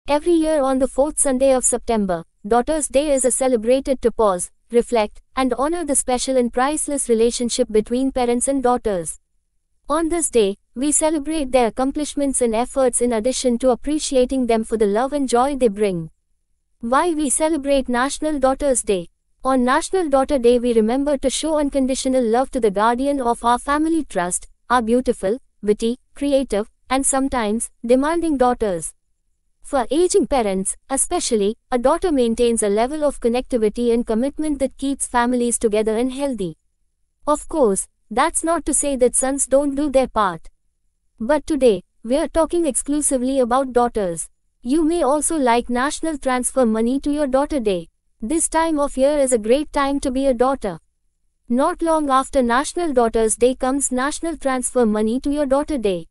Every year on the fourth Sunday of September, Daughters' Day is celebrated to pause, reflect, and honor the special and priceless relationship between parents and daughters. On this day, we celebrate their accomplishments and efforts in addition to appreciating them for the love and joy they bring. Why we celebrate National Daughters' Day? On National Daughter Day, we remember to show unconditional love to the guardian of our family trust, our beautiful, witty, creative, and sometimes demanding daughters. For aging parents, especially, a daughter maintains a level of connectivity and commitment that keeps families together and healthy. Of course, that's not to say that sons don't do their part. But today, we're talking exclusively about daughters. You may also like National Transfer Money to Your Daughter Day. This time of year is a great time to be a daughter. Not long after National Daughters Day comes National Transfer Money to Your Daughter Day.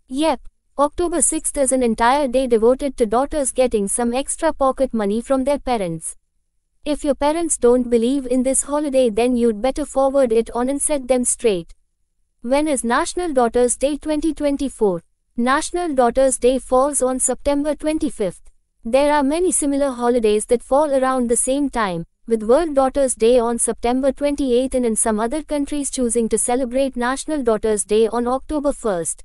Yep, October 6th is an entire day devoted to daughters getting some extra pocket money from their parents. If your parents don't believe in this holiday, then you'd better forward it on and set them straight. When is National Daughters Day 2024? National Daughters Day falls on September 25th. There are many similar holidays that fall around the same time, with World Daughters Day on September 28th and in some other countries choosing to celebrate National Daughters Day on October 1st.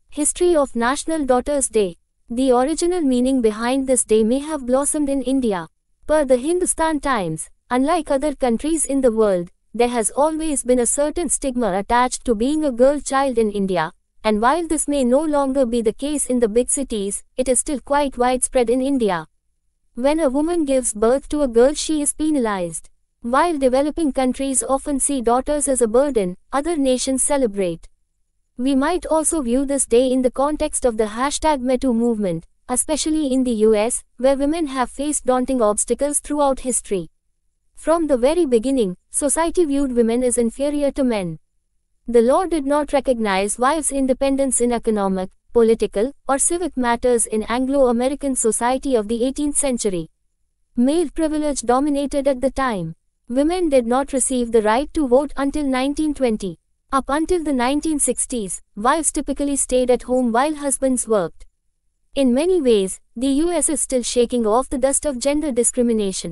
History of National Daughters Day. The original meaning behind this day may have blossomed in India. Per the Hindustan Times, unlike other countries in the world, there has always been a certain stigma attached to being a girl child in India, and while this may no longer be the case in the big cities, it is still quite widespread in India. When a woman gives birth to a girl, she is penalized. While developing countries often see daughters as a burden, other nations celebrate. We might also view this day in the context of the #MeToo movement, especially in the US, where women have faced daunting obstacles throughout history. From the very beginning, society viewed women as inferior to men. The law did not recognize wives' independence in economic, political, or civic matters in Anglo-American society of the 18th century. Male privilege dominated at the time. Women did not receive the right to vote until 1920. Up until the 1960s, wives typically stayed at home while husbands worked. In many ways, the US is still shaking off the dust of gender discrimination.